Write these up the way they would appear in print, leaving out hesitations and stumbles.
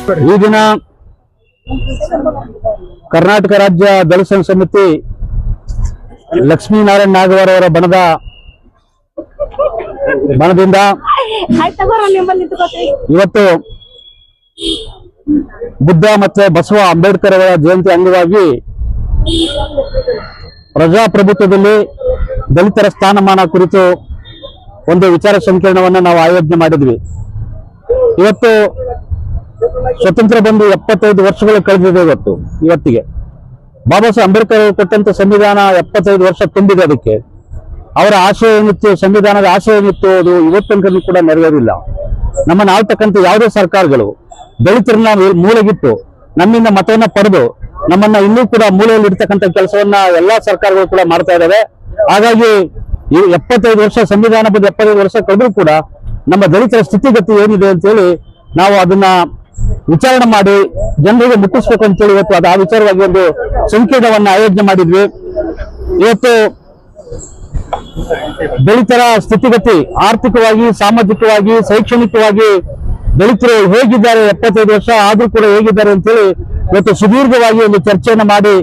ಈ ದಿನ ಕರ್ನಾಟಕ ರಾಜ್ಯ ದಲಿತ ಸಮಿತಿ ಲಕ್ಷ್ಮೀನಾರಾಯಣ ನಾಗವಾರ ಅವರ ಬಣದಿಂದ ಇವತ್ತು ಬುದ್ಧ ಮತ್ತೆ ಬಸವ ಅಂಬೇಡ್ಕರ್ ಅವರ ಜಯಂತಿ ಅಂಗವಾಗಿ ಪ್ರಜಾಪ್ರಭುತ್ವದಲ್ಲಿ ದಲಿತರ ಸ್ಥಾನಮಾನ ಕುರಿತು ಒಂದು ವಿಚಾರ ಸಂಕಿರಣವನ್ನು ನಾವು ಆಯೋಜನೆ ಮಾಡಿದ್ವಿ. ಇವತ್ತು ಸ್ವತಂತ್ರ ಬಂದು 75 ವರ್ಷಗಳು ಕಳೆದಿದೆ. ಇವತ್ತಿಗೆ ಬಾಬಾ ಸಾಹೇಬ್ ಅಂಬೇಡ್ಕರ್ ಅವರು ಕೊಟ್ಟಂತ ಸಂವಿಧಾನ 75 ವರ್ಷ ತುಂಬಿದೆ. ಅದಕ್ಕೆ ಅವರ ಆಶಯ ಏನಿತ್ತು, ಸಂವಿಧಾನದ ಆಶಯ ಏನಿತ್ತು, ಅದು ಇವತ್ತಂಕೂ ಕೂಡ ನೆರವೇರಿಲ್ಲ. ನಮ್ಮನ್ನು ಆಳ್ತಕ್ಕಂಥ ಯಾವುದೇ ಸರ್ಕಾರಗಳು ದಲಿತರನ್ನ ಮೂಲೆಗಿಟ್ಟು ನಮ್ಮಿಂದ ಮತವನ್ನ ಪಡೆದು ನಮ್ಮನ್ನ ಇನ್ನೂ ಕೂಡ ಮೂಲೆಯಲ್ಲಿ ಇರ್ತಕ್ಕಂಥ ಕೆಲಸವನ್ನ ಎಲ್ಲಾ ಸರ್ಕಾರಗಳು ಕೂಡ ಮಾಡ್ತಾ ಇದ್ದಾವೆ. ಹಾಗಾಗಿ ಈ 75 ವರ್ಷ ಸಂವಿಧಾನ ಬಂದು 75 ವರ್ಷ ಕಳೆದ್ರೂ ಕೂಡ ನಮ್ಮ ದಲಿತರ ಸ್ಥಿತಿಗತಿ ಏನಿದೆ ಅಂತ ಹೇಳಿ ನಾವು ಅದನ್ನ ವಿಚಾರಣೆ ಮಾಡಿ ಜನರಿಗೆ ಮುಟ್ಟಿಸ್ಬೇಕು ಅಂತೇಳಿ ಇವತ್ತು ಆ ವಿಚಾರವಾಗಿ ಒಂದು ಸಂಕೀರ್ಣವನ್ನ ಆಯೋಜನೆ ಮಾಡಿದ್ವಿ. ಇವತ್ತು ದಲಿತರ ಸ್ಥಿತಿಗತಿ ಆರ್ಥಿಕವಾಗಿ, ಸಾಮಾಜಿಕವಾಗಿ, ಶೈಕ್ಷಣಿಕವಾಗಿ ದಲಿತರು ಹೇಗಿದ್ದಾರೆ, 75 ವರ್ಷ ಆದ್ರೂ ಕೂಡ ಹೇಗಿದ್ದಾರೆ ಅಂತೇಳಿ ಇವತ್ತು ಸುದೀರ್ಘವಾಗಿ ಒಂದು ಚರ್ಚೆಯನ್ನು ಮಾಡಿ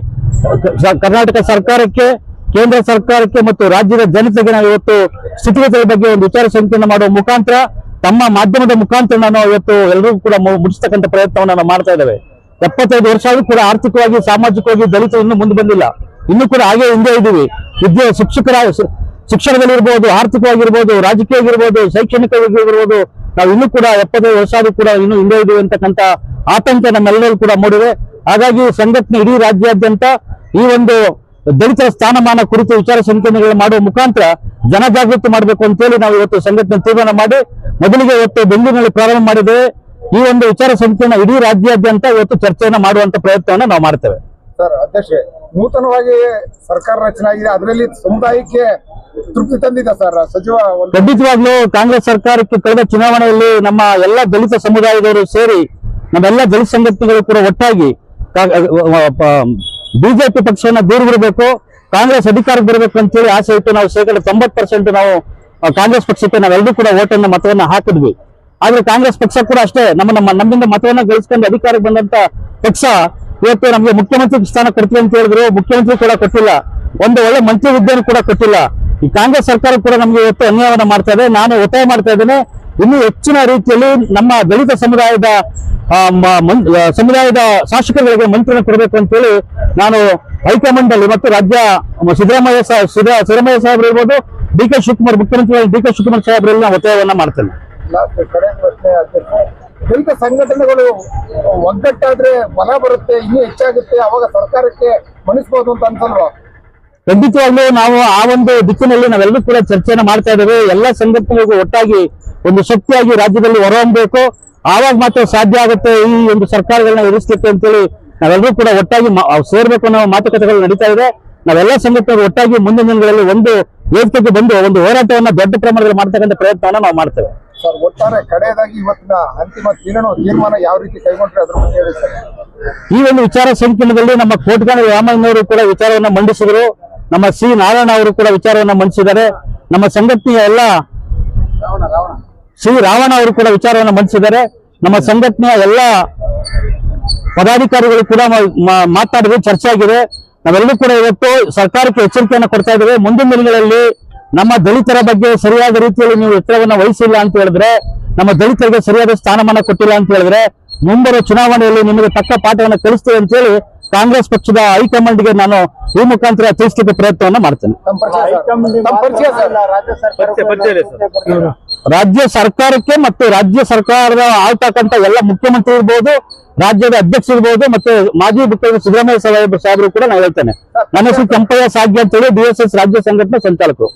ಕರ್ನಾಟಕ ಸರ್ಕಾರಕ್ಕೆ, ಕೇಂದ್ರ ಸರ್ಕಾರಕ್ಕೆ ಮತ್ತು ರಾಜ್ಯದ ಜನತೆಗೆ ನಾವು ಇವತ್ತು ಸ್ಥಿತಿಗತಿಗಳ ಬಗ್ಗೆ ಒಂದು ವಿಚಾರ ಸಂಕಿರಣ ಮಾಡುವ ಮುಖಾಂತರ ತಮ್ಮ ಮಾಧ್ಯಮದ ಮುಖಾಂತರ ನಾವು ಇವತ್ತು ಎಲ್ಲರಿಗೂ ಕೂಡ ಮುಟ್ಟಿಸ್ತಕ್ಕಂಥ ಪ್ರಯತ್ನವನ್ನು ನಾವು ಮಾಡ್ತಾ ಇದ್ದೇವೆ. 75 ವರ್ಷ ಆದ್ರೂ ಕೂಡ ಆರ್ಥಿಕವಾಗಿ, ಸಾಮಾಜಿಕವಾಗಿ ದಲಿತರು ಇನ್ನೂ ಮುಂದೆ ಬಂದಿಲ್ಲ. ಇನ್ನೂ ಕೂಡ ಹಾಗೆ ಹಿಂದೆ ಇದ್ದೀವಿ. ಶಿಕ್ಷಣದಲ್ಲಿರ್ಬೋದು, ಆರ್ಥಿಕವಾಗಿರ್ಬೋದು, ರಾಜಕೀಯವಾಗಿರ್ಬೋದು, ಶೈಕ್ಷಣಿಕವಾಗಿರ್ಬೋದು, ನಾವು ಇನ್ನೂ ಕೂಡ 75 ವರ್ಷ ಆದ್ರೂ ಕೂಡ ಇನ್ನೂ ಹಿಂದೆ ಇದ್ದೀವಿ ಅಂತಕ್ಕಂಥ ಆತಂಕ ನಮ್ಮೆಲ್ಲರೂ ಕೂಡ ಮೂಡಿದೆ. ಹಾಗಾಗಿ ಸಂಘಟನೆ ಇಡೀ ರಾಜ್ಯಾದ್ಯಂತ ಈ ಒಂದು ದಲಿತರ ಸ್ಥಾನಮಾನ ಕುರಿತು ವಿಚಾರ ಸಂಕಿರಣಗಳು ಮಾಡುವ ಮುಖಾಂತರ ಜನಜಾಗೃತಿ ಮಾಡಬೇಕು ಅಂತೇಳಿ ನಾವು ಇವತ್ತು ಸಂಘಟನೆ ತೀರ್ಮಾನ ಮಾಡಿ ಮೊದಲಿಗೆ ಇವತ್ತು ಬೆಂಗಳೂರಿನಲ್ಲಿ ಪ್ರಾರಂಭ ಮಾಡಿದ್ದೇವೆ. ಈ ಒಂದು ವಿಚಾರ ಸಂಕಿರಣ ಇಡೀ ರಾಜ್ಯಾದ್ಯಂತ ಇವತ್ತು ಚರ್ಚೆಯನ್ನು ಮಾಡುವಂತ ಪ್ರಯತ್ನವನ್ನು ನಾವು ಮಾಡ್ತೇವೆ. ಸರ್, ಅಧ್ಯಕ್ಷೆ, ನೂತನವಾಗಿ ಸರ್ಕಾರ ರಚನೆ ಆಗಿದೆ, ಅದರಲ್ಲಿ ಸಮುದಾಯಕ್ಕೆ ತೃಪ್ತಿ ತಂದಿದೆ ಸರ್ ಸಚಿವ? ಖಂಡಿತವಾಗ್ಲೂ ಕಾಂಗ್ರೆಸ್ ಸರ್ಕಾರಕ್ಕೆ ಕಳೆದ ಚುನಾವಣೆಯಲ್ಲಿ ನಮ್ಮ ಎಲ್ಲ ದಲಿತ ಸಮುದಾಯದವರು ಸೇರಿ ನಮ್ಮೆಲ್ಲ ದಲಿತ ಸಂಘಟನೆಗಳು ಕೂಡ ಒಟ್ಟಾಗಿ ಬಿಜೆಪಿ ಪಕ್ಷವನ್ನ ದೂರ ಬಿಡಬೇಕು, ಕಾಂಗ್ರೆಸ್ ಅಧಿಕಾರಕ್ಕೆ ಬರಬೇಕು ಅಂತೇಳಿ ಆಸೆ ಇತ್ತು. ನಾವು 90% ನಾವು ಕಾಂಗ್ರೆಸ್ ಪಕ್ಷಕ್ಕೆ ನಾವೆಲ್ಲರೂ ಕೂಡ ಓಟನ್ನ ಮತವನ್ನ ಹಾಕಿದ್ವಿ. ಆದ್ರೆ ಕಾಂಗ್ರೆಸ್ ಪಕ್ಷ ಕೂಡ ಅಷ್ಟೇ ನಮ್ಮಿಂದ ಮತವನ್ನ ಗಳಿಸ್ಕೊಂಡು ಅಧಿಕಾರಕ್ಕೆ ಬಂದಂತ ಪಕ್ಷ ಇವತ್ತು ನಮ್ಗೆ ಮುಖ್ಯಮಂತ್ರಿ ಸ್ಥಾನ ಕೊಡ್ತೀವಿ ಅಂತ ಹೇಳಿದ್ರು. ಮುಖ್ಯಮಂತ್ರಿ ಕೂಡ ಕೊಟ್ಟಿಲ್ಲ, ಒಂದು ಒಳ್ಳೆ ಮಂತ್ರಿ ಹುದ್ದೆಯನ್ನು ಕೂಡ ಕೊಟ್ಟಿಲ್ಲ. ಈ ಕಾಂಗ್ರೆಸ್ ಸರ್ಕಾರ ಕೂಡ ನಮ್ಗೆ ಇವತ್ತು ಅನ್ಯಾಯವನ್ನ ಮಾಡ್ತಾ ಇದೆ. ನಾನು ಒತ್ತಾಯ ಮಾಡ್ತಾ ಇದ್ದೇನೆ, ಇನ್ನೂ ಹೆಚ್ಚಿನ ರೀತಿಯಲ್ಲಿ ನಮ್ಮ ದಲಿತ ಸಮುದಾಯದ ಶಾಸಕರಿಗೆ ಮಂತ್ರಿನ ಕೊಡಬೇಕು ಅಂತೇಳಿ ನಾನು ಹೈಕಮಾಂಡ್ ಅಲ್ಲಿ ಮತ್ತು ರಾಜ್ಯ ಸಿದ್ದರಾಮಯ್ಯ ಸಾಹೇಬ್ರು ಇರ್ಬೋದು, ಡಿ.ಕೆ. ಶಿವಕುಮಾರ್ ಮುಖ್ಯಮಂತ್ರಿ ಡಿ.ಕೆ. ಶಿವಕುಮಾರ್ ಸಾಹೇಬ್ರಲ್ಲಿ ನಾನು ಒತ್ತಾಯವನ್ನ ಮಾಡ್ತೇನೆ. ಕಡೆ ಪ್ರಶ್ನೆ ಅಧ್ಯಕ್ಷ, ದಲಿತ ಸಂಘಟನೆಗಳು ಒಗ್ಗಟ್ಟಾದ್ರೆ ಬಲ ಬರುತ್ತೆ, ಇನ್ನೂ ಹೆಚ್ಚಾಗುತ್ತೆ, ಅವಾಗ ಸರ್ಕಾರಕ್ಕೆ ಮಣಿಸಬಹುದು ಅಂತ ಅನ್ಸಲ್ವಾ? ಖಂಡಿತವಾಗ್ಲೂ ನಾವು ಆ ಒಂದು ದಿಕ್ಕಿನಲ್ಲಿ ನಾವೆಲ್ಲರೂ ಕೂಡ ಚರ್ಚೆಯನ್ನು ಮಾಡ್ತಾ ಇದ್ದೇವೆ. ಎಲ್ಲ ಸಂಘಟನೆಗಳಿಗೂ ಒಟ್ಟಾಗಿ ಒಂದು ಶಕ್ತಿಯಾಗಿ ರಾಜ್ಯದಲ್ಲಿ ಹೊರಹೊಮ್ಮಬೇಕು, ಆವಾಗ ಮಾತ್ರ ಸಾಧ್ಯ ಆಗುತ್ತೆ ಈ ಒಂದು ಸರ್ಕಾರಗಳನ್ನ ಎದುರಿಸಲಿಕ್ಕೆ ಅಂತೇಳಿ ನಾವೆಲ್ಲರೂ ಕೂಡ ಒಟ್ಟಾಗಿ ಸೇರ್ಬೇಕು ಅನ್ನೋ ಮಾತುಕತೆಗಳು ನಡೀತಾ ಇದೆ. ನಾವೆಲ್ಲ ಸಂಘಟನೆಗಳು ಒಟ್ಟಾಗಿ ಮುಂದಿನ ದಿನಗಳಲ್ಲಿ ಒಂದು ವೇದಿಕೆಗೆ ಬಂದು ಒಂದು ಹೋರಾಟವನ್ನ ದೊಡ್ಡ ಪ್ರಮಾಣದಲ್ಲಿ ಮಾಡ್ತಕ್ಕಂಥ ಪ್ರಯತ್ನವನ್ನ ನಾವು ಮಾಡ್ತೇವೆ. ಸರ್, ಒಟ್ಟಾರೆ ಕಡೆಯದಾಗಿ ಇವತ್ತಿನ ಅಂತಿಮ ತೀರ್ಮಾನ ಯಾವ ರೀತಿ ಕೈಗೊಂಡ್ರೆ ಅದ್ರ ಬಗ್ಗೆ ಹೇಳಿ ಸರ್. ಈ ಒಂದು ವಿಚಾರ ಸಂಕಿರಣದಲ್ಲಿ ನಮ್ಮ ಕೋಟಗಾಣಿ ರಾಮಯ್ಯನವರು ಕೂಡ ವಿಚಾರವನ್ನ ಮಂಡಿಸಿದರು, ನಮ್ಮ ಸಿ ನಾರಾಯಣ ಅವರು ಕೂಡ ವಿಚಾರವನ್ನ ಮಂಡಿಸಿದ್ದಾರೆ, ನಮ್ಮ ಸಂಘಟನೆಯ ಎಲ್ಲ ಸಿ ರಾವಣ ಅವರು ಕೂಡ ವಿಚಾರವನ್ನು ಮಂಡಿಸಿದ್ದಾರೆ, ನಮ್ಮ ಸಂಘಟನೆಯ ಎಲ್ಲ ಪದಾಧಿಕಾರಿಗಳು ಕೂಡ ಮಾತಾಡಿದ್ರೆ ಚರ್ಚೆ ಆಗಿದೆ. ನಾವೆಲ್ಲರೂ ಕೂಡ ಇವತ್ತು ಸರ್ಕಾರಕ್ಕೆ ಎಚ್ಚರಿಕೆಯನ್ನು ಕೊಡ್ತಾ ಇದ್ದೇವೆ. ಮುಂದಿನ ದಿನಗಳಲ್ಲಿ ನಮ್ಮ ದಲಿತರ ಬಗ್ಗೆ ಸರಿಯಾದ ರೀತಿಯಲ್ಲಿ ನೀವು ಎಚ್ಚರವನ್ನ ವಹಿಸಿಲ್ಲ ಅಂತ ಹೇಳಿದ್ರೆ, ನಮ್ಮ ದಲಿತರಿಗೆ ಸರಿಯಾದ ಸ್ಥಾನಮಾನ ಕೊಟ್ಟಿಲ್ಲ ಅಂತ ಹೇಳಿದ್ರೆ ಮುಂಬರುವ ಚುನಾವಣೆಯಲ್ಲಿ ನಿಮಗೆ ತಕ್ಕ ಪಾಠವನ್ನು ಕಲಿಸ್ತೇವೆ ಅಂತ ಹೇಳಿ ಕಾಂಗ್ರೆಸ್ ಪಕ್ಷದ ಹೈಕಮಾಂಡ್ಗೆ ನಾನು ಈ ಮುಖಾಂತರ ತಿಳಿಸಲಿಕ್ಕೆ ಪ್ರಯತ್ನವನ್ನ ಮಾಡ್ತೇನೆ. ರಾಜ್ಯ ಸರ್ಕಾರಕ್ಕೆ ಮತ್ತು ರಾಜ್ಯ ಸರ್ಕಾರದ ಆಳ್ತಕ್ಕಂಥ ಎಲ್ಲ ಮುಖ್ಯಮಂತ್ರಿ ಇರ್ಬೋದು, ರಾಜ್ಯದ ಅಧ್ಯಕ್ಷ ಇರ್ಬೋದು, ಮತ್ತೆ ಮಾಜಿ ಮುಖ್ಯಮಂತ್ರಿ ಸಿದ್ದರಾಮಯ್ಯ ಸಾಹೇಬರು ಕೂಡ ನಾನು ಹೇಳ್ತೇನೆ. ನನ್ನ ಹೆಸರು ಕೆಂಪಯ್ಯ ಸಾಗ್ಯ ಅಂತೇಳಿ DSS ರಾಜ್ಯ ಸಂಘಟನೆ ಸಂಚಾಲಕರು.